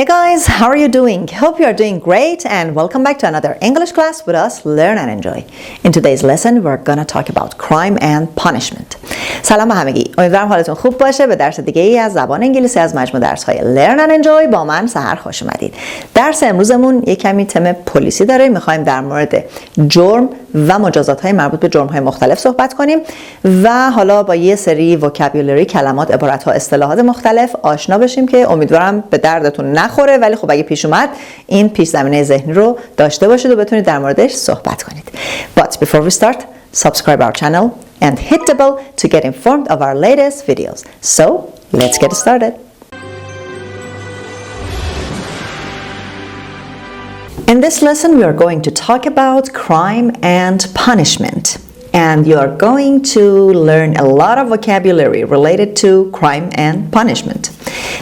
Hey guys, how are you doing? Hope you are doing great and welcome back to another English class with us, Learn and Enjoy. In today's lesson, we're gonna talk about crime and punishment. سلام به همگی. امیدوارم حالتون خوب باشه. به درس دیگه ای از زبان انگلیسی از مجموعه درس‌های Learn and Enjoy با من سحر خوش اومدید. درس امروزمون یک کمی تم پلیسی داره. می‌خوایم در مورد جرم و مجازات‌های مربوط به جرم‌های مختلف صحبت کنیم و حالا با یه سری وکابولری، کلمات، عبارت‌ها، اصطلاحات مختلف آشنا بشیم که امیدوارم به دردتون نخوره، ولی خب اگه پیش اومد این پیش زمینه ذهنی رو داشته باشید و بتونید در موردش صحبت کنید. But before we start, subscribe our channel and hit the bell to get informed of our latest videos. So, let's get started. In this lesson, we are going to talk about crime and punishment. And you are going to learn a lot of vocabulary related to crime and punishment.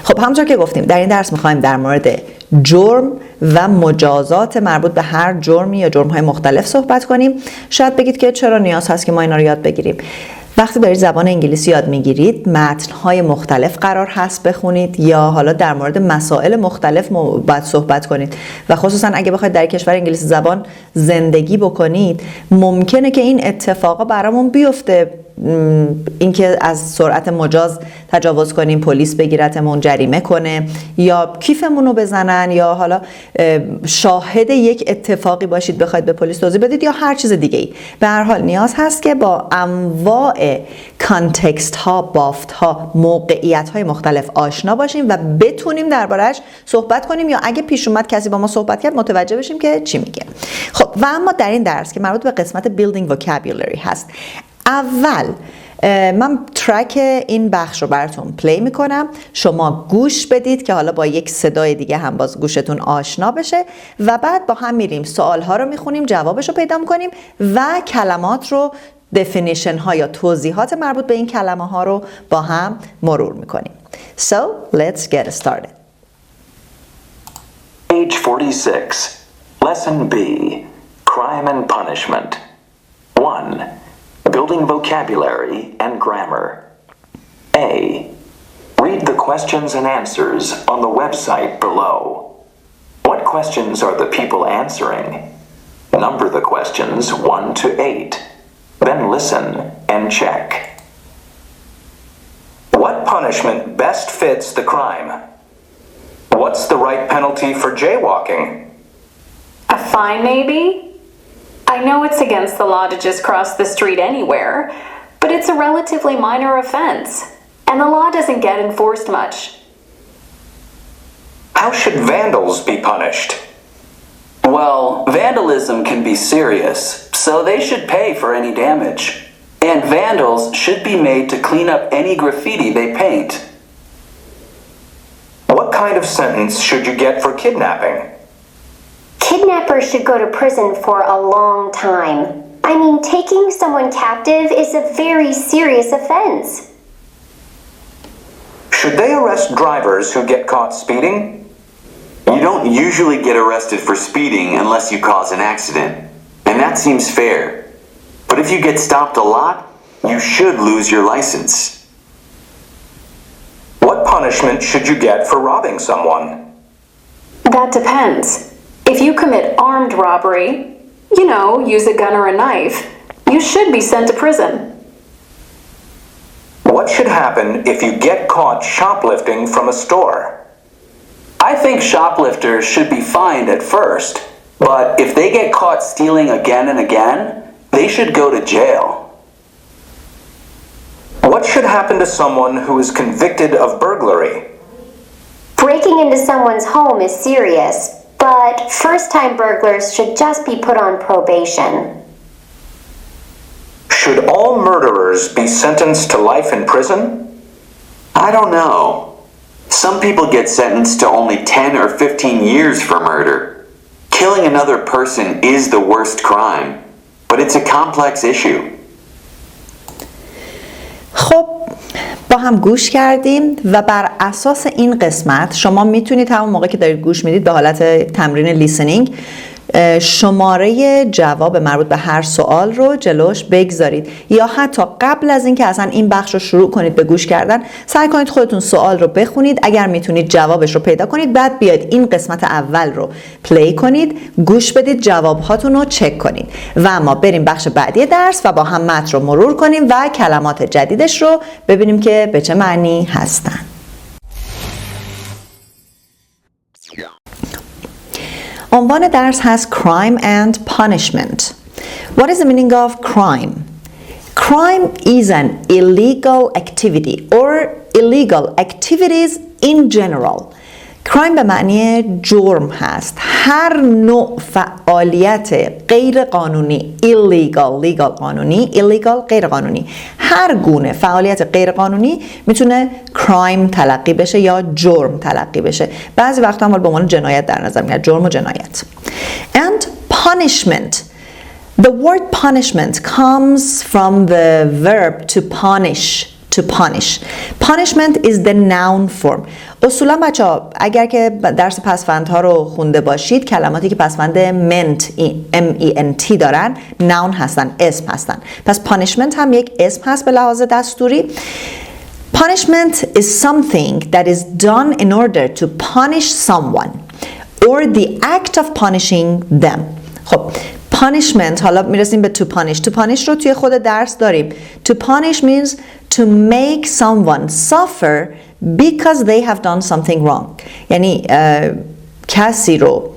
خب همونطور که گفتیم در این درس میخوایم در مورد جرم و مجازات مربوط به هر جرمی یا جرم‌های مختلف صحبت کنیم. شاید بگید که چرا نیاز هست که ما اینا رو یاد بگیریم؟ وقتی دارید زبان انگلیسی یاد میگیرید متن‌های مختلف قرار هست بخونید یا حالا در مورد مسائل مختلف باید صحبت کنید و خصوصا اگه بخواید در کشور انگلیسی زبان زندگی بکنید ممکنه که این اتفاقا برامون بیفته، اینکه از سرعت مجاز تجاوز کنیم، پلیس بگیرتمون، جریمه کنه یا کیفمون رو بزنن یا حالا شاهد یک اتفاقی باشید بخواید به پلیس توضیح بدید یا هر چیز دیگه ای. به هر حال نیاز هست که با انواع کانتکست ها، بافت ها، موقعیت های مختلف آشنا باشیم و بتونیم درباره‌اش صحبت کنیم یا اگه پیش اومد کسی با ما صحبت کرد متوجه بشیم که چی میگه. خب و اما در این درس که مربوط به قسمت building vocabulary هست، اول من ترک این بخش رو براتون پلی میکنم، شما گوش بدید که حالا با یک صدای دیگه هم باز گوشتون آشنا بشه و بعد با هم میریم سوالها رو میخونیم، جوابش رو پیدا میکنیم و کلمات رو، دفینیشن ها یا توضیحات مربوط به این کلمه ها رو با هم مرور میکنیم. So let's get started. Page 46. Lesson B. Crime and Punishment. 1. Building vocabulary and grammar. A. Read the questions and answers on the website below. What questions are the people answering? Number the questions 1 to 8. Then listen and check. What punishment best fits the crime? What's the right penalty for jaywalking? A fine, maybe? I know it's against the law to just cross the street anywhere, but it's a relatively minor offense, and the law doesn't get enforced much. How should vandals be punished? Well, vandalism can be serious, so they should pay for any damage. And vandals should be made to clean up any graffiti they paint. What kind of sentence should you get for kidnapping? Kidnappers should go to prison for a long time. I mean, taking someone captive is a very serious offense. Should they arrest drivers who get caught speeding? You don't usually get arrested for speeding unless you cause an accident, and that seems fair. But if you get stopped a lot, you should lose your license. What punishment should you get for robbing someone? That depends. If you commit armed robbery, you know, use a gun or a knife, you should be sent to prison. What should happen if you get caught shoplifting from a store? I think shoplifters should be fined at first, but if they get caught stealing again and again, they should go to jail. What should happen to someone who is convicted of burglary? Breaking into someone's home is serious, but first-time burglars should just be put on probation. Should all murderers be sentenced to life in prison? I don't know. Some people get sentenced to only 10 or 15 years for murder. Killing another person is the worst crime, but it's a complex issue. خب با هم گوش کردیم و بر اساس این قسمت شما میتونید همون موقع که دارید گوش میدید به حالت تمرین لیسنینگ شماره جواب مربوط به هر سوال رو جلوش بگذارید یا حتی قبل از اینکه اصلا این بخش رو شروع کنید به گوش کردن سعی کنید خودتون سوال رو بخونید، اگر میتونید جوابش رو پیدا کنید، بعد بیاید این قسمت اول رو پلی کنید، گوش بدید، جواب هاتون رو چک کنید و ما بریم بخش بعدی درس و با هم متن رو مرور کنیم و کلمات جدیدش رو ببینیم که به چه معنی هستن. عنوان درس هست Crime and Punishment. What is the meaning of crime? Crime is an illegal activity or illegal activities in general. Crime به معنی جرم هست. هر نوع فعالیت غیر قانونی illegal، legal قانونی، illegal غیر قانونی، هر گونه فعالیت غیر قانونی میتونه crime تلقی بشه یا جرم تلقی بشه. بعضی وقتا هم به عنوان جنایت در نظر میاد، جرم و جنایت. And punishment. The word punishment comes from the verb to punish. To punish. Punishment is the noun form. اصولا بچه‌ها اگر که درس پسوندها رو خونده باشید کلماتی که پسوند M-E-N-T دارن noun هستن، اسم هستن. پس punishment هم یک اسم هست به لحاظ دستوری. Punishment is something that is done in order to punish someone or the act of punishing them. خب punishment، حالا میرسیم به to punish. To punish رو توی خود درس داریم. To punish means to make someone suffer because they have done something wrong. یعنی کسی رو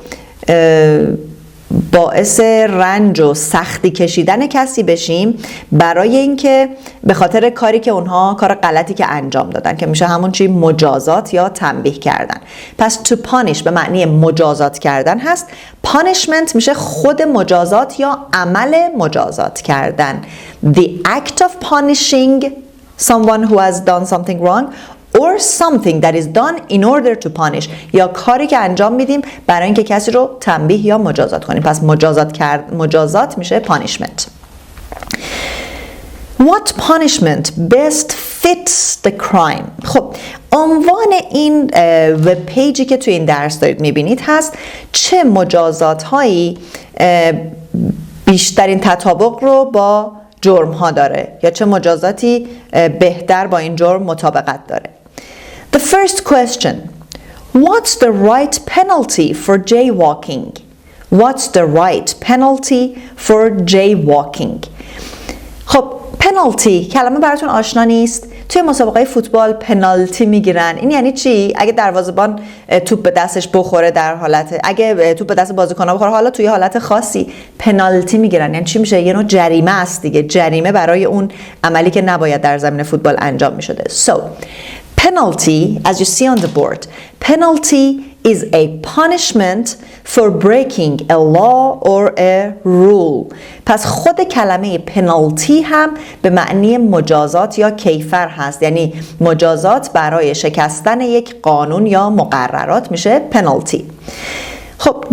باعث رنج و سختی کشیدن کسی بشیم برای اینکه به خاطر کاری که اونها، کار غلطی که انجام دادن، که میشه همون چی مجازات یا تنبیه کردن. پس to punish به معنی مجازات کردن هست. punishment میشه خود مجازات یا عمل مجازات کردن. The act of punishing someone who has done something wrong or something that is done in order to punish، یا kari که انجام میدیم برای اینکه کسی رو تنبیه یا مجازات کنیم. پس مجازات میشه punishment. What punishment best fits the crime؟ خب عنوان این وب پیجی که توی این درس دارید میبینید هست چه مجازات هایی بیشترین تطابق رو با جرم ها داره یا چه مجازاتی بهتر با این جرم مطابقت داره. The first question: What's the right penalty for jaywalking? What's the right penalty for jaywalking? خب penalty کلمه براتون آشنا نیست؟ توی مسابقه فوتبال پنالتی میگیرن. این یعنی چی؟ اگه دروازه‌بان توپ به دستش بخوره در حالت، اگه توپ به دست بازیکن‌ها بخوره، حالا توی حالت خاصی پنالتی میگیرن. یعنی چی میشه؟ یه نوع جریمه است دیگه، جریمه برای اون عملی که نباید در زمین فوتبال انجام میشده. So penalty, as you see on the board, penalty is a punishment for breaking a law or a rule. پس خود کلمه penalty هم به معنی مجازات یا کیفر هست، یعنی مجازات برای شکستن یک قانون یا مقررات میشه penalty. خب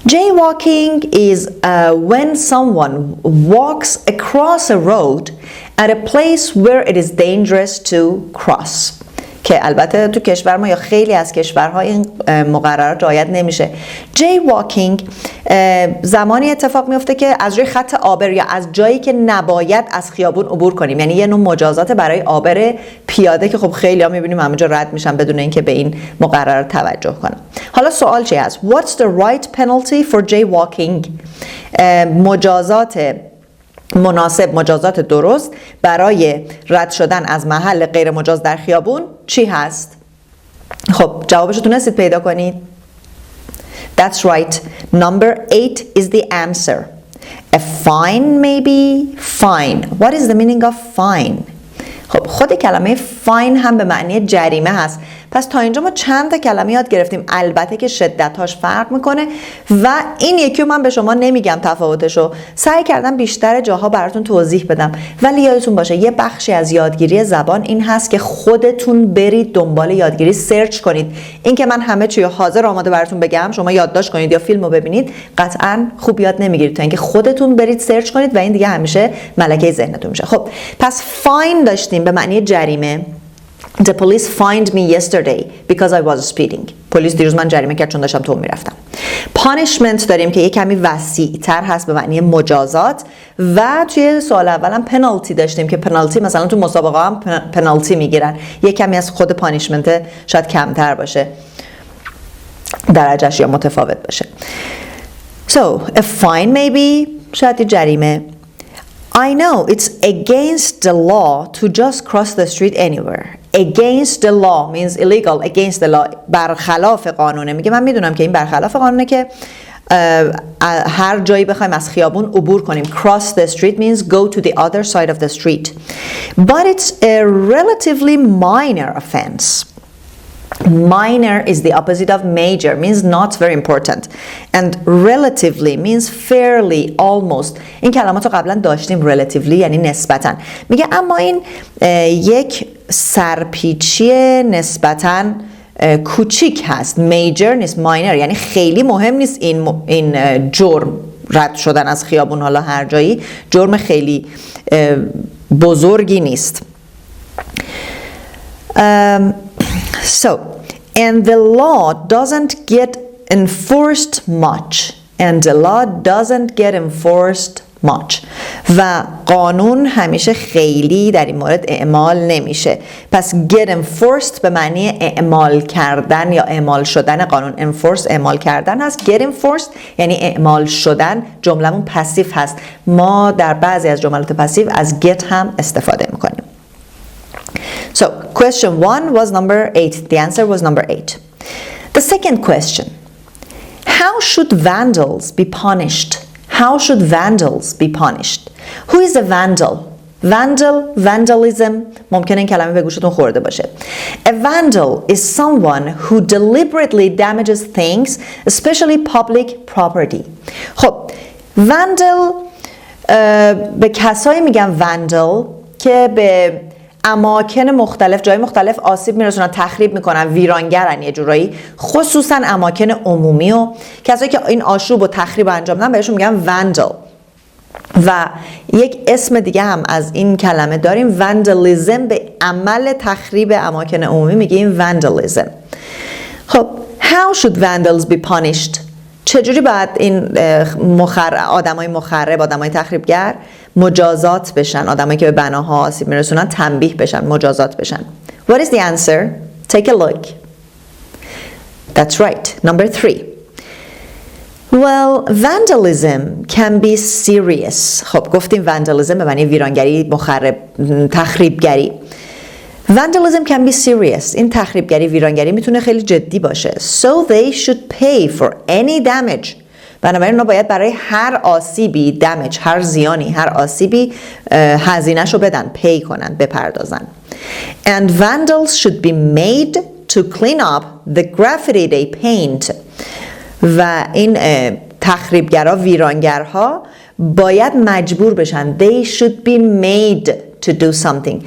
jaywalking is when someone walks across a road at a place where it is dangerous to cross. که البته تو کشور ما یا خیلی از کشورها این مقررات رعایت نمیشه. jaywalking زمانی اتفاق میفته که از روی خط عابر یا از جایی که نباید از خیابون عبور کنیم، یعنی یه نوع مجازات برای عابر پیاده که خب خیلی ها میبینیم همونجا رد میشن بدون اینکه به این مقررات توجه کنن. حالا سوال چی هست؟ What's the right penalty for jaywalking؟ مجازات مناسب، مجازات درست برای رد شدن از محل غیر مجاز در خیابون چی هست؟ خب جوابش رو تونستید پیدا کنید؟ That's right. Number 8 is the answer. A fine maybe? Fine. What is the meaning of fine؟ خب خود کلمه fine هم به معنی جریمه هست. پس تا اینجا ما چند تا کلمه یاد گرفتیم، البته که شدتاش فرق میکنه و این یکی رو من به شما نمیگم تفاوتشو، سعی کردم بیشتر جاها براتون توضیح بدم. ولی یادتون باشه یه بخشی از یادگیری زبان این هست که خودتون برید دنبال یادگیری، سرچ کنید. این که من همه چی حاضر آماده براتون بگم شما یادداشت کنید یا فیلمو ببینید قطعاً خوب یاد نمیگیرید، تا اینکه خودتون برید سرچ کنید و این دیگه همیشه ملکه ذهنتون میشه. خب پس فاین داشتیم به معنی جریمه، The police fined me yesterday because I was speeding. پلیس دیروز من جریمه کرد چون داشتم تو میرفتم. Punishment داریم که یه کمی وسیع تر هست به معنی مجازات و توی سوال اولم penalty داشتیم که penalty مثلا تو مسابقه هم penalty میگیرن. یه کمی از خود punishment شاید کمتر باشه. درجهش یا متفاوت باشه. So, a fine maybe شاید یه جریمه. I know it's against the law to just cross the street anywhere. Against the law means illegal. Against the law برخلاف قانونه. میگه من میدونم که این برخلاف قانونه که هر جایی بخوایم از خیابون عبور کنیم. Cross the street means go to the other side of the street. But it's a relatively minor offense. Minor is the opposite of major, means not very important. And relatively means fairly, almost. این کلمات رو قبلا داشتیم. relatively یعنی نسبتاً. میگه اما این یک سرپیچی نسبتاً کوچیک هست. major نیست، minor یعنی خیلی مهم نیست این جرم رد شدن از خیابون حالا هر جایی جرم خیلی بزرگی نیست. So, and the law doesn't get enforced much. And the law doesn't get enforced much. و قانون همیشه خیلی در این مورد اعمال نمیشه. پس get enforced به معنی اعمال کردن یا اعمال شدن قانون. enforce اعمال کردن هست. get enforced یعنی اعمال شدن. جملمون پسیو هست. ما در بعضی از جملات پسیو از get هم استفاده میکنیم. So, question 1 was number 8. The answer was number 8. The second question. How should vandals be punished? How should vandals be punished? Who is a vandal? Vandalism ممکنه این کلمه به گوشتون خورده باشه. A vandal is someone who deliberately damages things, especially public property. خب vandal به کسایی میگن vandal که به اماکن مختلف جای مختلف آسیب میرسونن، تخریب میکنن، ویرانگرن یه جورایی، خصوصا اماکن عمومی و کسایی که این آشوب و تخریب انجام میدن بهشون میگن vandal. و یک اسم دیگه هم از این کلمه داریم، vandalism، به عمل تخریب اماکن عمومی میگیم vandalism. خب how should vandals be punished؟ چجوری باید این آدمای مخرب، آدمای تخریبگر مجازات بشن؟ آدمایی که به بناها آسیب میرسونن تنبیه بشن، مجازات بشن. What is the answer? Take a look. That's right. Number 3. Well, vandalism can be serious. خب گفتیم vandalism به معنی ویرانگری، مخرب، تخریبگری. Vandalism can be serious. این تخریبگری، ویرانگری میتونه خیلی جدی باشه. So they should pay for any damage. بنابراین اونا باید برای هر آسیبی، damage، هر زیانی، هر آسیبی هزینه‌شو بدن، pay کنن، بپردازن. And vandals should be made to clean up the graffiti they paint. و این تخریبگرها، ویرانگرها باید مجبور بشن. They should be made to do something.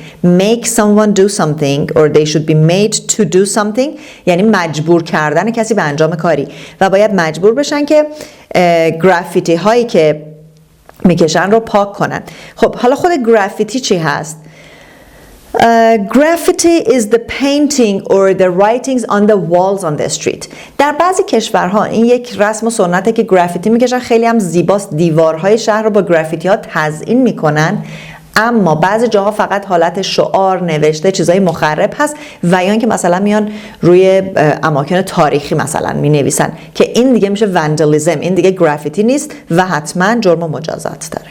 Make someone do something or they should be made to do something یعنی مجبور کردن کسی به انجام کاری و باید مجبور بشن که گرافیتی هایی که میکشن رو پاک کنن. خب حالا خود گرافیتی چی هست؟ Graffiti is the painting or the writings on the walls on the street. در بعضی کشورها این یک رسم و سنته که گرافیتی میکشن، خیلی هم زیباست، دیوارهای شهر رو با گرافیتی ها تزیین میکنن، اما بعضی جاها فقط حالت شعار، نوشته، چیزای مخرب هست و یا اینکه مثلا میان روی اماکن تاریخی مثلا می نویسن که این دیگه میشه وندالیزم، این دیگه گرافیتی نیست و حتما جرم و مجازات داره.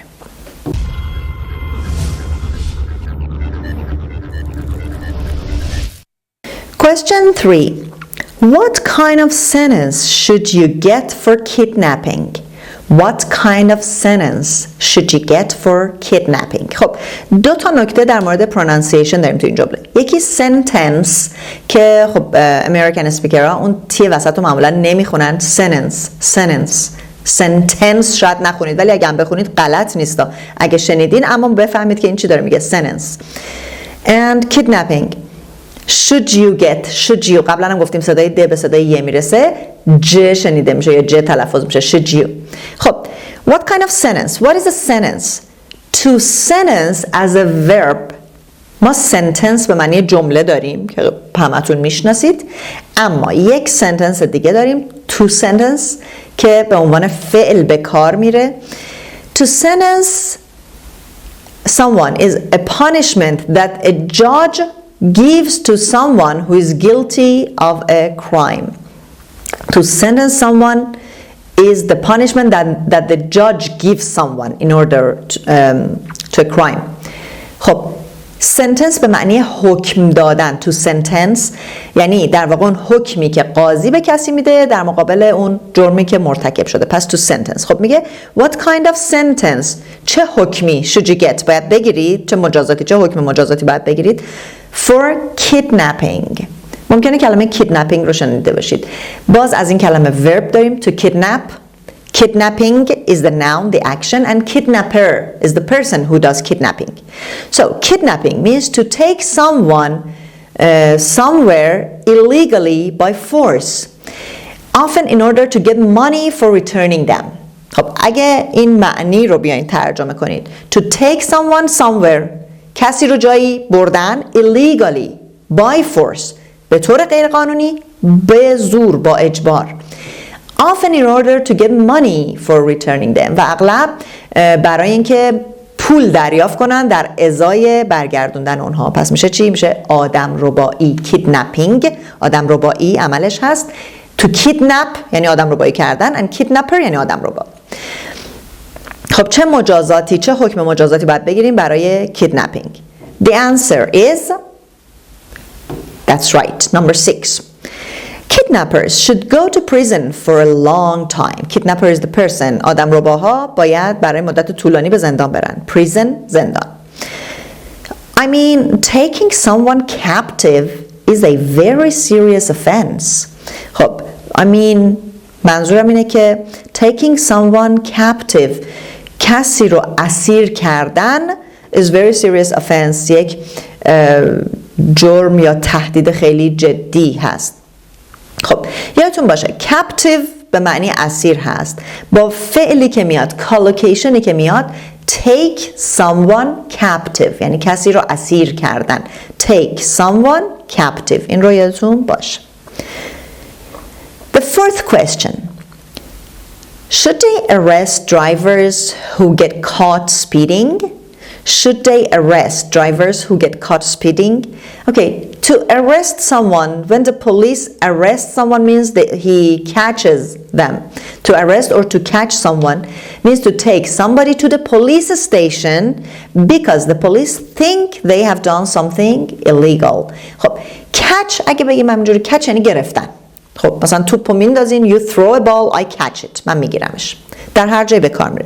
Question 3. What kind of sentence should you get for kidnapping? What kind of sentence should you get for kidnapping? خب دو تا نکته در مورد pronunciation داریم تو این جمله. یکی sentence که خب American speaker ها اون تی وسط رو معمولا نمیخونن. sentence شاید نخونید ولی اگه هم بخونید غلط نیست. اگه شنیدین اما بفهمید که این چی داره میگه. sentence. And kidnapping. should you قبلا هم گفتیم صدای د به صدای ی میرسه، ج شنیده میشه یا ج تلفظ میشه. should you. خب what kind of sentence? What is a sentence? To sentence as a verb ما سنتنس به معنی جمله داریم که همتون میشناسید، اما یک سنتنس دیگه داریم تو سنتنس که به عنوان فعل به کار میره. To sentence someone is a punishment that a judge gives to someone who is guilty of a crime. To sentence someone is the punishment that the judge gives someone in order to a crime. خب سنتنس به معنی حکم دادن. تو سنتنس یعنی در واقع اون حکمی که قاضی به کسی میده در مقابل اون جرمی که مرتکب شده. پس تو سنتنس خب میگه what kind of sentence، چه حکمی should you get، باید بگیرید، چه مجازاتی، چه حکم مجازاتی باید بگیرید for kidnapping. ممکنه کلمه kidnapping رو شنیده باشید. باز از این کلمه verb داریم to kidnap. Kidnapping is the noun, the action, and kidnapper is the person who does kidnapping. So kidnapping means to take someone somewhere illegally by force, often in order to get money for returning them. خب اگه این معنی رو بیاین ترجمه کنید to take someone somewhere، کسی رو جایی بردن illegally by force، به طور غیرقانونی، به زور، با اجبار. Often in order to get money for returning them، و اغلب برای اینکه پول دریافت کنن در ازای برگردوندن اونها. پس میشه چی؟ میشه آدم ربایی. kidnapping، آدم ربایی عملش هست. to kidnap یعنی آدم ربایی کردن، and kidnapper یعنی آدم ربا. خب چه مجازاتی، چه حکم مجازاتی باید بگیریم برای kidnapping؟ The answer is that's right, number 6. Kidnappers should go to prison for a long time. Kidnapper is the person. آدم رباها باید برای مدت طولانی به زندان برن. Prison، زندان. I mean, taking someone captive is a very serious offense. خب I mean منظورم اینه که taking someone captive، کسی رو اسیر کردن is very serious offense، یک جرم یا تهدید خیلی جدی هست. خب یادتون باشه captive به معنی اسیر هست، با فعلی که میاد، collocationی که میاد take someone captive یعنی کسی رو اسیر کردن. take someone captive، این رو یادتون باشه. The fourth question: should they arrest drivers who get caught speeding? Should they arrest drivers who get caught speeding? Okay, to arrest someone, when the police arrest someone means that he catches them. To arrest or to catch someone means to take somebody to the police station because the police think they have done something illegal. خب catch اگه بگیم همینجوری catch یعنی گرفتن. خب مثلا توپو میندازین you throw a ball I catch it، من میگیرمش، در هر جایی به کار میره.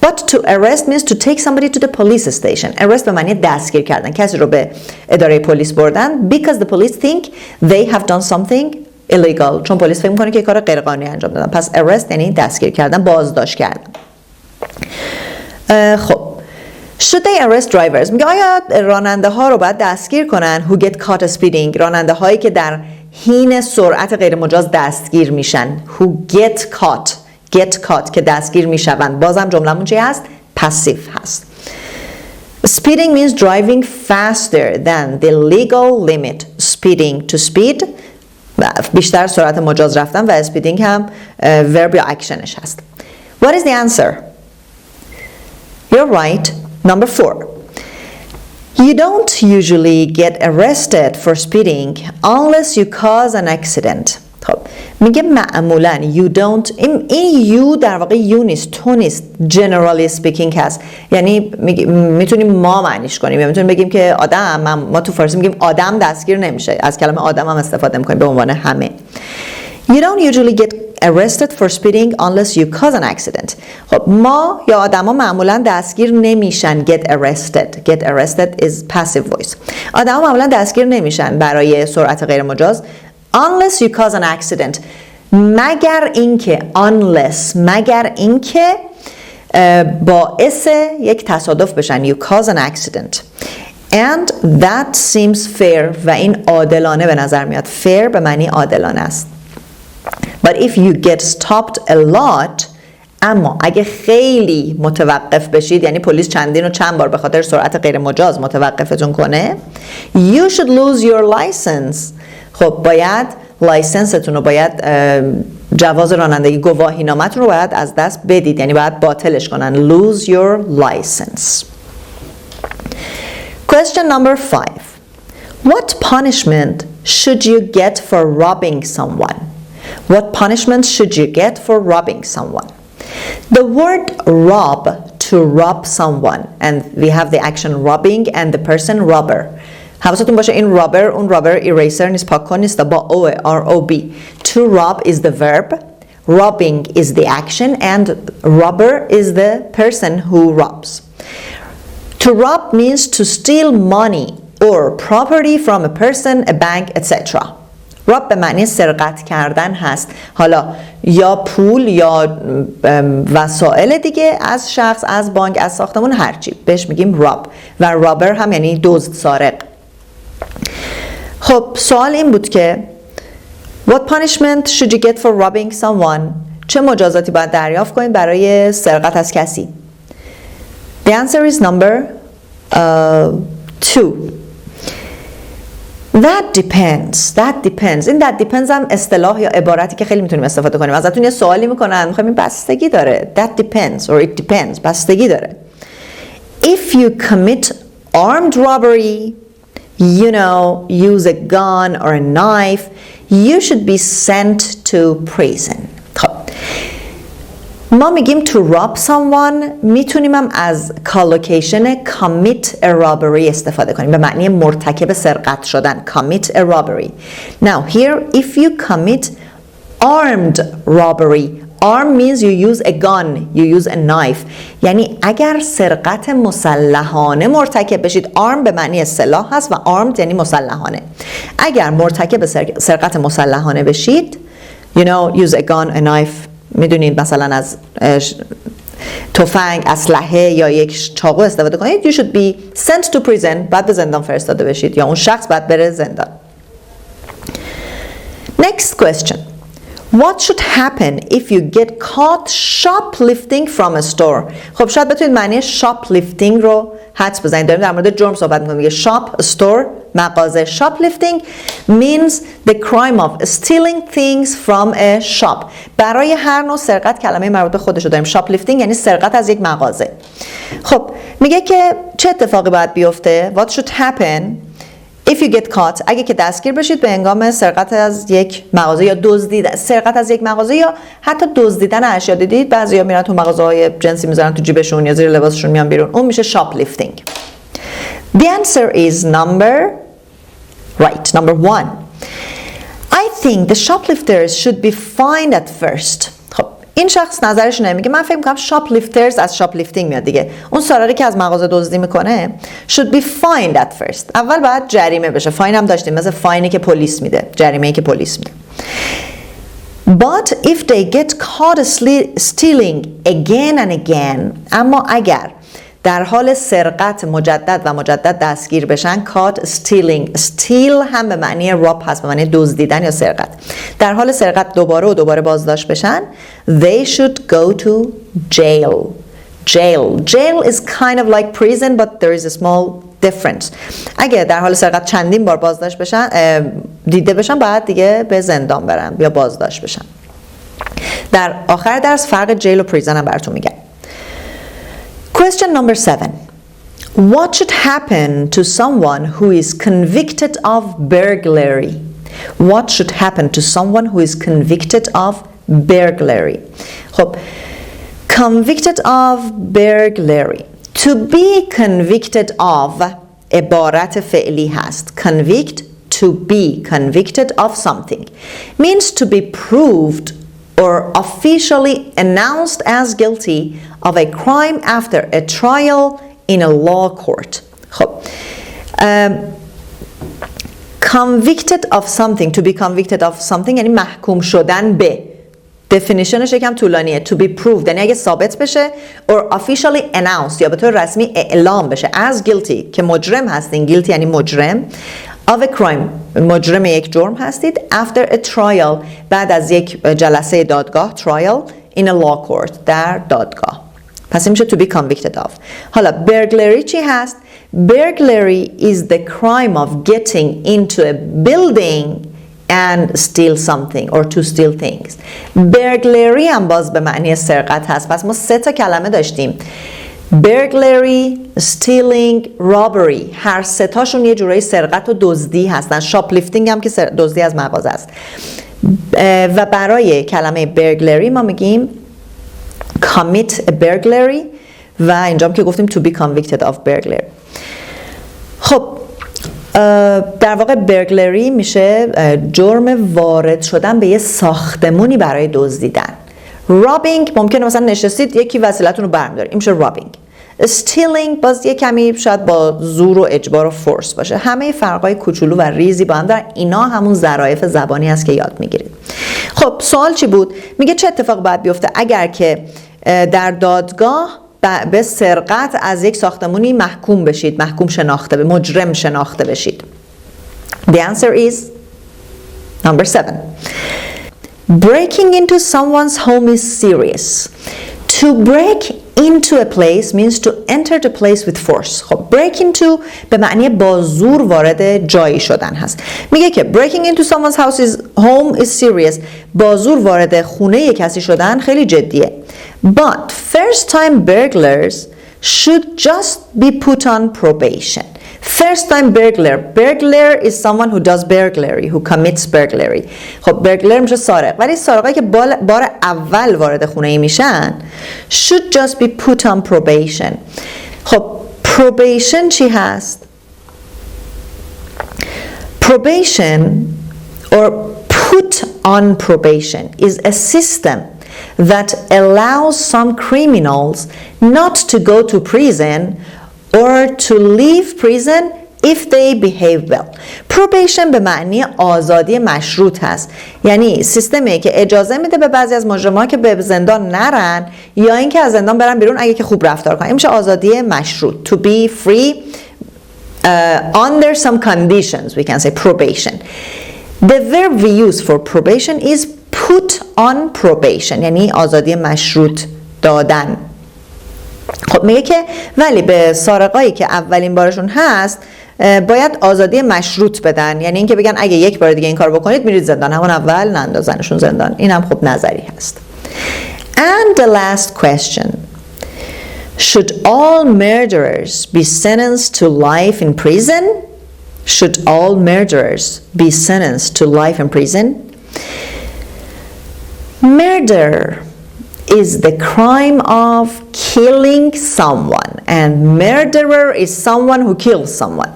But to arrest means to take somebody to the police station. Arrest به معنی دستگیر کردن، کسی رو به اداره پلیس بردن because the police think they have done something illegal، چون پلیس فکر میکنه که کار غیرقانونی انجام دادن. پس arrest یعنی دستگیر کردن، بازداشت کردن. خب should they arrest drivers، میگه آیا راننده ها رو باید دستگیر کنن who get caught speeding، راننده هایی که در حین سرعت غیر مجاز دستگیر میشن. who get caught که دستگیر میشوند. بازم جملمون چی هست؟ پسیو هست. Speeding means driving faster than the legal limit. Speeding to speed بیشتر سرعت مجاز رفتن و speeding هم verb یا actionش هست. What is the answer? You're right. Number 4. You don't usually get arrested for speeding unless you cause an accident. خب میگه معمولا you don't، این you در واقع you نیست، تو نیست، generally speaking هست، یعنی میتونیم ما معنیش کنیم یا میتونیم بگیم که آدم، ما تو فارسی میگیم آدم دستگیر نمیشه، از کلمه آدم هم استفاده میکنیم به عنوان همه. You don't usually get arrested for speeding unless you cause an accident. خب ما یا آدما معمولا دستگیر نمیشن. Get arrested is passive voice. آدما معمولا دستگیر نمیشن برای سرعت غیر مجاز unless you cause an accident، مگر اینکه باعث یک تصادف بشن. You cause an accident and that seems fair، و این عادلانه به نظر میاد. fair به معنی عادلانه است. But if you get stopped a lot اما اگه خیلی متوقف بشید، یعنی پلیس چندین و چند بار به خاطر سرعت غیر مجاز متوقفتون کنه، you should lose your license. خب باید لایسنستون رو، باید جواز رانندگی، گواهی نامتون رو باید از دست بدید، یعنی باید باطلش کنن. lose your license. Question number 5. What punishment should you get for robbing someone? What punishment should you get for robbing someone? The word rob, to rob someone, and we have the action robbing and the person robber. حواستون باشه این robber، اون robber eraser نیست، پاک کن نیست، با O R-O-B. To rob is the verb, robbing is the action, and robber is the person who robs. To rob means to steal money or property from a person, a bank, etc. rob به معنی سرقت کردن هست، حالا یا پول یا وسایل دیگه از شخص، از بانک، از ساختمون، هرچی بهش میگیم rob. و رابر هم یعنی دزد، سارق. خب سوال این بود که What punishment should you get for robbing someone? چه مجازاتی باید دریافت کنید برای سرقت از کسی؟ The answer is number 2. That depends. این that depends هم اصطلاح یا عبارتی که خیلی میتونیم استفاده کنیم. ازتون یه سوالی میکنن، میخوایم این بستگی dاره. That depends or it depends. بستگی داره. If you commit armed robbery, you know, use a gun or a knife, you should be sent to prison. خب ما میگیم to rob someone، میتونیم هم از collocation commit a robbery استفاده کنیم به معنی مرتکب سرقت شدن. commit a robbery. Now here if you commit armed robbery, arm means you use a gun, you use a knife. یعنی اگر سرقت مسلحانه مرتکب بشید، arm به معنی سلاح هست و armed یعنی مسلحانه. اگر مرتکب سرقت مسلحانه بشید، you know, use a gun, a knife، میدونید مثلا از تفنگ، اسلحه یا یک چاقو استفاده کنید، you should be sent to prison، بعد به زندان فرستاده بشید یا اون شخص بعد بره زندان. Next question. What should happen if you get caught shoplifting from a store? خب شاید بتونید معنی shoplifting رو حدس بزنید. داریم در مورد جرم صحبت می‌کنیم. میگه shop store، مغازه. shoplifting means the crime of stealing things from a shop. برای هر نوع سرقت کلمه مربوط به خودش رو داریم. shoplifting یعنی سرقت از یک مغازه. خب میگه که چه اتفاقی باید بیفته؟ What should happen if you get caught؟ اگه که دستگیر بشید به هنگام سرقت از یک مغازه یا دزدیدن، سرقت از یک مغازه یا حتی دزدیدن اشیا. دیدید بعضیا میرن تو مغازه‌های جنسی میذارن تو جیبشون یا زیر لباسشون میان بیرون، اون میشه shoplifting. The answer is number 1. I think the shoplifters should be fined at first. خب این شخص نظرش اینه، میگه من فکر میکنم shoplifters از shoplifting میاد دیگه. اون سارقی که از مغازه دزدی میکنه should be fined at first. اول باید جریمه بشه. فاین هم داشتیم، مثل فاینی که پلیس میده، جریمه‌ای که پلیس میده. But if they get caught stealing again and again، اما اگر در حال سرقت مجدد دستگیر بشن، caught stealing، steal هم به معنی rob هست، به معنی دزدیدن یا سرقت. در حال سرقت دوباره بازداشت بشن، they should go to jail. Jail is kind of like prison but there is a small difference. اگه در حال سرقت چندین بار بازداشت بشن، دیده بشن، بعد دیگه به زندان برن یا بازداشت بشن. در آخر درس فرق جیل و پریزن هم براتون میگم. Question number 7. What should happen to someone who is convicted of burglary? What should happen to someone who is convicted of burglary? خب convicted of burglary. To be convicted of عبارت فعلی هست. Convict, to be convicted of something, means to be proved or officially announced as guilty of a crime after a trial in a law court. خب convicted of something, to be convicted of something یعنی محکوم شدن به. definitionش یکم طولانیه. to be proved یعنی اگه ثابت بشه or officially announced یا به طور رسمی اعلام بشه as guilty که مجرم هستین. guilty یعنی مجرم. of a crime مجرم یک جرم هستید after a trial بعد از یک جلسه دادگاه trial in a law court در دادگاه. پس این میشه to be convicted of. حالا burglary چی هست؟ Burglary is the crime of getting into a building and steal something or to steal things. Burglary هم باز به معنی سرقت هست. پس ما 3 تا کلمه داشتیم. burglary, stealing, robbery. هر 3 تاشون یه جورایی سرقت و دزدی هستن. shoplifting هم که دزدی از مغازه است. و برای کلمه burglary ما میگیم commit a burglary و اینجام که گفتیم to be convicted of burglary. خب در واقع burglary میشه جرم وارد شدن به یه ساختمونی برای دزدیدن. robbing ممکنه مثلا نشستید یکی وسیلتون رو برمی‌داره، این میشه robbing. stealing باز یه کمی شاید با زور و اجبار و فورس باشه. همه فرقای کوچولو و ریزی با هم دارن. اینا همون ظرافت زبانی هست که یاد میگیرید. خب سوال چی بود؟ میگه چه اتفاق باید بیفته اگر که در دادگاه به سرقت از یک ساختمونی محکوم بشید، محکوم شناخته به مجرم شناخته بشید. The answer is number 7. Breaking into someone's home is serious. To break into a place means to enter the place with force. خب break into به معنی با زور وارد جایی شدن هست. میگه که breaking into someone's home is serious. با زور وارد خونه کسی شدن خیلی جدیه. But first time burglars should just be put on probation. First time burglar is someone who does burglary, who commits burglary. خب burglar میشه سارق، ولی سارقایی که بار اول وارد خونه ای میشن should just be put on probation. خب probation چی هست؟ Probation or put on probation is a system that allows some criminals not to go to prison or to leave prison if they behave well. Probation به معنی آزادی مشروط هست. یعنی سیستمی که اجازه میده به بعضی از مجرم‌ها که به زندان نرن یا اینکه از زندان برن بیرون اگه که خوب رفتار کنن. این میشه آزادی مشروط. To be free under some conditions we can say probation. The verb we use for probation is put on probation. یعنی آزادی مشروط دادن. خب میگه که ولی به سارقایی که اولین بارشون هست باید آزادی مشروط بدن، یعنی اینکه بگن اگه یک بار دیگه این کار بکنید میرید زندان، همون اول نندازنشون زندان. این هم خب نظری هست. And the last question. Should all murderers be sentenced to life in prison? Should all murderers be sentenced to life in prison? Murder is the crime of killing someone and murderer is someone who kills someone.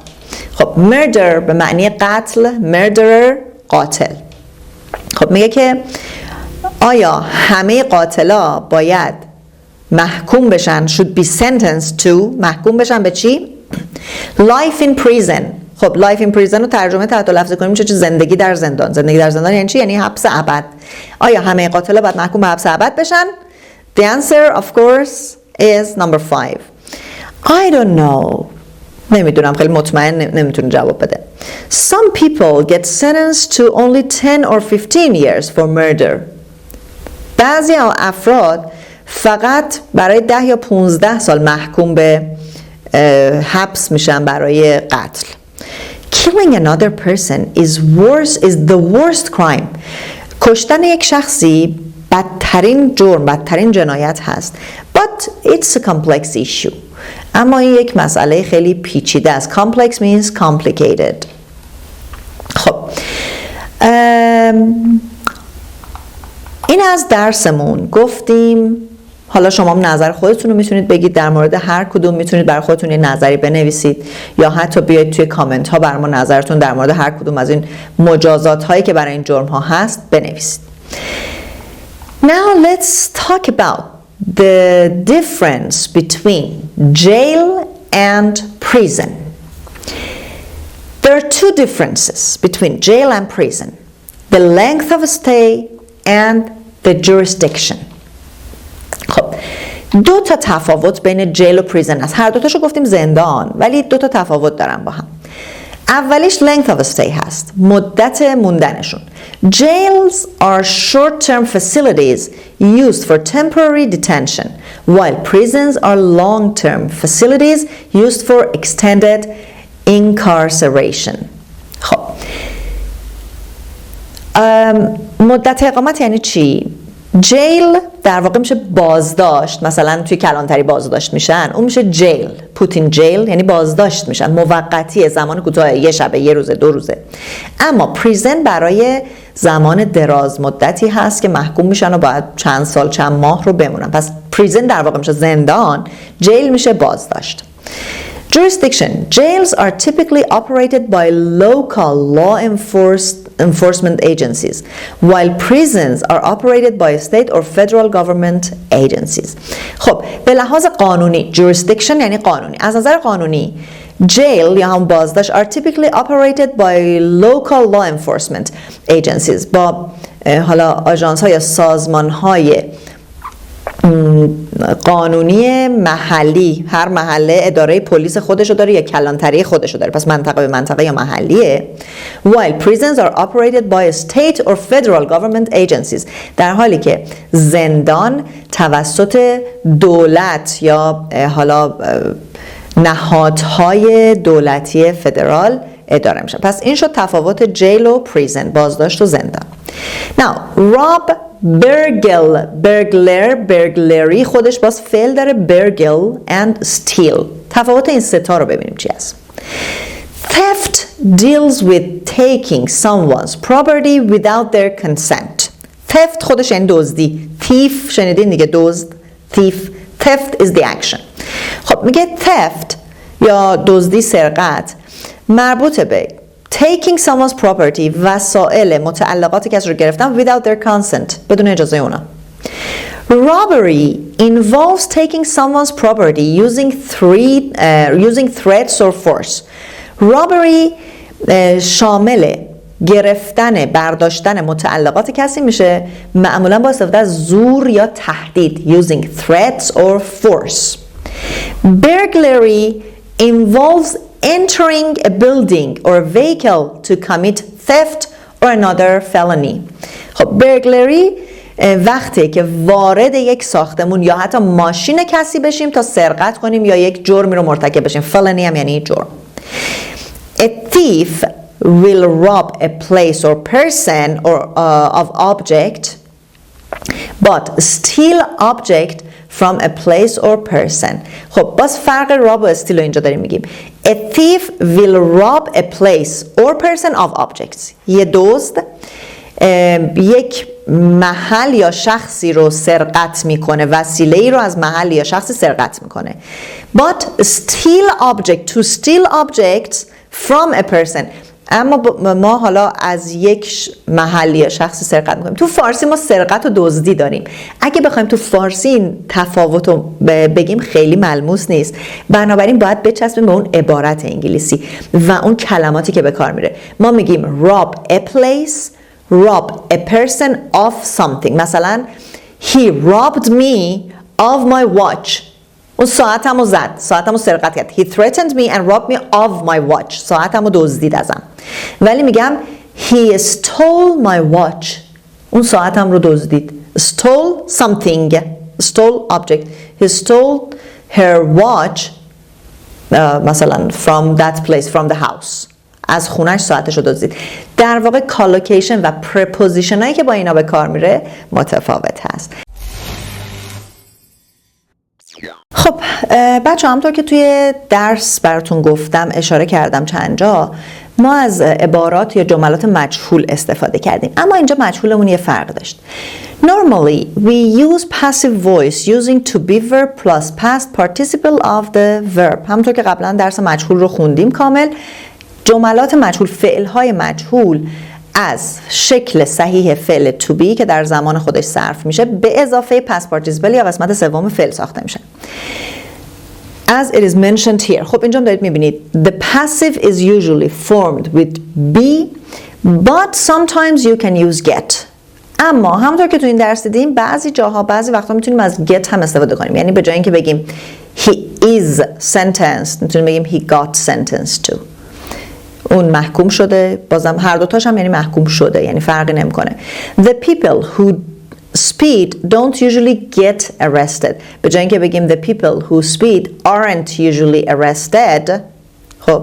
خب murder به معنی قتل، murderer قاتل. خب میگه که آیا همه قاتلا باید محکوم بشن should be sentenced to محکوم بشن به چی؟ life in prison. خب life in prison رو ترجمه تحت لفظ کنیم میشه زندگی در زندان. زندگی در زندان یعنی چی؟ یعنی حبس ابد. آیا همه قاتلا باید محکوم به حبس ابد بشن؟ The answer of course is number 5. I don't know. نمیدونم، خیلی مطمئن نمیتونه جواب بده. Some people get sentenced to only 10 or 15 years for murder. بعضی افراد faqat برای 10 یا 15 سال محکوم به حبس میشن برای قتل. Killing another person is the worst crime. کشتن یک شخصی بدترین جرم، بدترین جنایت هست. But it's a complex issue. اما این یک مسئله خیلی پیچیده است. Complex means complicated. خب این از درسمون گفتیم. حالا شما نظر خودتون رو میتونید بگید در مورد هر کدوم، میتونید برای خودتون یه نظری بنویسید یا حتی بیاید توی کامنت ها برای ما نظرتون در مورد هر کدوم از این مجازات هایی که برای این جرم ها هست بنویسید. Now let's talk about the difference between jail and prison. There are two differences between jail and prison. The length of stay and the jurisdiction. خب دو تا تفاوت بین جیل و پریزن هست. هر دو تاشو گفتیم زندان، ولی دو تا تفاوت دارن با هم. اولیش length of stay هست، مدت موندنشون. Jails are short-term facilities used for temporary detention, while prisons are long-term facilities used for extended incarceration. خب مدت اقامت یعنی چی؟ جیل در واقع میشه بازداشت، مثلا توی کلانتری بازداشت میشن، اون میشه جیل. پوتین جیل یعنی بازداشت میشن، موقتی، زمان کوتاه، یه شبه، یه روزه، 2 روزه. اما پریزن برای زمان دراز مدتی هست که محکوم میشن و باید چند سال، چند ماه رو بمونن. پس پریزن در واقع میشه زندان، جیل میشه بازداشت. Jurisdiction. Jails are typically operated by local law enforcement agencies, while prisons are operated by state or federal government agencies. خب به لحاظ قانونی jurisdiction یعنی قانونی. از نظر قانونی jail یا هم بازداشت are typically operated by local law enforcement agencies، با حالا آژانس ها یا سازمان های قانونی محلی. هر محله اداره پلیس خودشو داره یا کلانتری خودشو داره، پس منطقه به منطقه یا محلیه. While prisons are operated by state or federal government agencies، در حالی که زندان توسط دولت یا حالا نهادهای دولتی فدرال اداره میشه. پس این شد تفاوت جیل و پریزن، بازداشت و زندان. Now rob، burglary خودش باز فعل داره، burgle and steal. تفاوت این سه تا رو ببینیم چی هست. Theft deals with taking someone's property without their consent. Theft خودش یعنی دزدی. thief شنیدین دیگه، دزد، thief. Theft is the action. خب میگه theft یا دزدی، سرقت، مربوط به taking someone's property، وسایل متعلقات کسی رو گرفتن without their consent، بدون اجازه اونا. Robbery involves taking someone's property using threats or force. Robbery شامل گرفتن، برداشتن متعلقات کسی میشه، معمولا با استفاده از زور یا تهدید، using threats or force. Burglary involves entering a building or a vehicle to commit theft or another felony. خب burglary وقتی که وارد یک ساختمون یا حتی ماشین کسی بشیم تا سرقت کنیم یا یک جرمی رو مرتکب بشیم. felony هم یعنی جرم. A thief will rob a place or person or of object but steal object from a place or person. خب باز فرق راب و استیل رو اینجا داریم میگیم. A thief will rob a place or person of objects. یه دزد یک محل یا شخصی رو سرقت میکنه، وسیله ای رو از محل یا شخصی سرقت میکنه. But steal object, to steal objects from a person. اما ما حالا از یک محل یا شخصی سرقت میکنیم. تو فارسی ما سرقت و دزدی داریم. اگه بخوایم تو فارسی این تفاوت رو بگیم خیلی ملموس نیست، بنابراین باید بچسبیم به اون عبارت انگلیسی و اون کلماتی که به کار میره. ما میگیم rob a place, rob a person of something. مثلا he robbed me of my watch. اون ساعتمو زد، ساعتمو سرقت کرد. He threatened me and robbed me of my watch. ساعتمو دزدید ازم. ولی میگم he stole my watch. اون ساعتم رو دزدید. Stole something. Stole object. He stole her watch مثلا from that place, from the house. از خونش ساعتش رو دزدید. در واقع کالوکیشن و پرپوزیشن هایی که با اینا به کار میره متفاوت هست. خب بچه همطور که توی درس براتون گفتم، اشاره کردم چند جا، ما از عبارات یا جملات مجهول استفاده کردیم، اما اینجا مجهولمون یه فرق داشت. Normally we use passive voice using to be verb plus past participle of the verb. همونطور که قبلا درس مجهول رو خوندیم کامل، جملات مجهول، فعلهای مجهول از شکل صحیح فعل to be که در زمان خودش صرف میشه به اضافه past participle یا قسمت سوم فعل ساخته میشه. As it is mentioned here. خب اینجا دارید میبینید the passive is usually formed with be but sometimes you can use get. اما همونطور که تو این درس دیدیم بعضی جاها، بعضی وقتا میتونیم از get هم استفاده کنیم. یعنی به جای اینکه بگیم he is sentenced میتونیم بگیم he got sentenced to. اون محکوم شده، بازم هر دوتاش هم یعنی محکوم شده، یعنی فرقی نمیکنه. The people who speed don't usually get arrested. به جای اینکه بگیم the people who speed aren't usually arrested، خب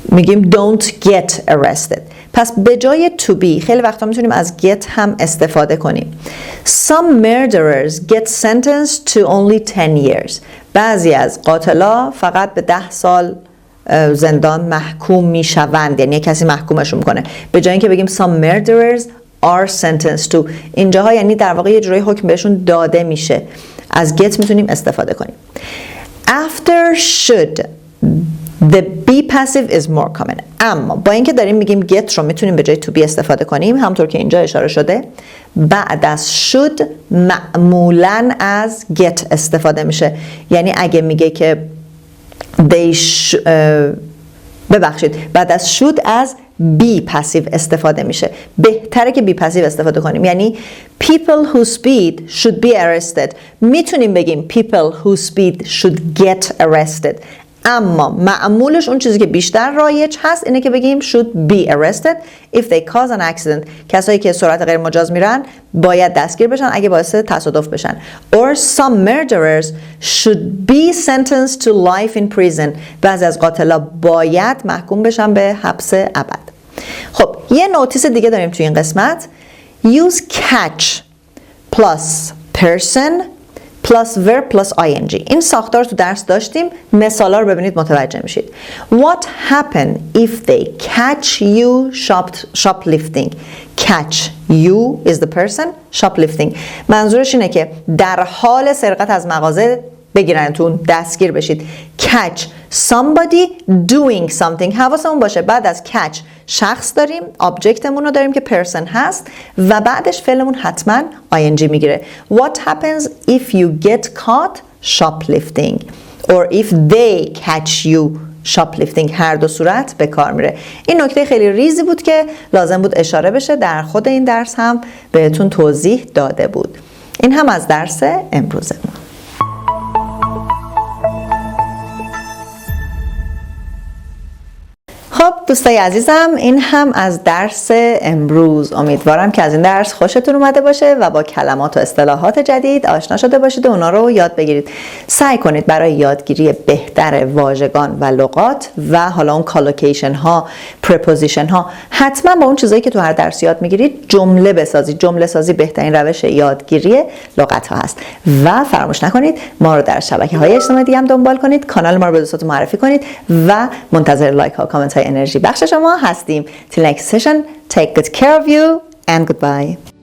میگیم don't get arrested. پس به جای to be خیلی وقتا میتونیم از get هم استفاده کنیم. Some murderers get sentenced to only 10 years. بعضی از قاتلا فقط به 10 سال زندان محکوم میشوند، یعنی کسی محکومشون میکنه. به جای اینکه بگیم some murderers are sentenced to، اینجاها یعنی در واقع یه جورایی حکم بهشون داده میشه. از get میتونیم استفاده کنیم. After should the be passive is more common. اما با اینکه داریم میگیم get رو میتونیم به جای to be استفاده کنیم، همونطور که اینجا اشاره شده، بعد از should معمولاً از get استفاده میشه. یعنی اگه میگه که بعد از should از be passive استفاده میشه. بهتره که be passive استفاده کنیم. یعنی people who speed should be arrested. میتونیم بگیم people who speed should get arrested. اما معمولش اون چیزی که بیشتر رایج هست اینه که بگیم should be arrested if they cause an accident. کسایی که سرعت غیر مجاز میرن باید دستگیر بشن اگه باعث تصادف بشن. Or some murderers should be sentenced to life in prison. بعضی از قاتلا باید محکوم بشن به حبس ابد. خب یه نوتیس دیگه داریم توی این قسمت. Use catch plus person plus verb plus ing. این ساختار تو درس داشتیم. مثالا رو ببینید متوجه میشید. What happen if they catch you shoplifting? Catch you is the person, shoplifting. منظورش اینه که در حال سرقت از مغازه بگیرنتون، دستگیر بشید. Catch somebody doing something. حواسمون باشه بعد از catch شخص داریم، آبجکتمون رو داریم که person هست و بعدش فعلمون حتما ing میگیره. What happens if you get caught shoplifting or if they catch you shoplifting؟ هر دو صورت به کار میره. این نکته خیلی ریزی بود که لازم بود اشاره بشه، در خود این درس هم بهتون توضیح داده بود. این هم از درس امروزمون. خب دوستای عزیزم، این هم از درس امروز. امیدوارم که از این درس خوشتون اومده باشه و با کلمات و اصطلاحات جدید آشنا شده باشید و اونا رو یاد بگیرید. سعی کنید برای یادگیری بهتر واژگان و لغات و حالا اون کالوکیشن ها، پرپوزیشن ها، حتما با اون چیزایی که تو هر درس یاد میگیرید جمله بسازید. جمله سازی بهترین روش یادگیری لغت ها هست. و فراموش نکنید ما رو در شبکه‌های اجتماعی دیگه هم دنبال کنید، کانال ما رو به دوستاتون معرفی کنید و منتظر لایک ها، کامنت های انرژی بخش شما هستیم. Till next session, take good care of you and goodbye.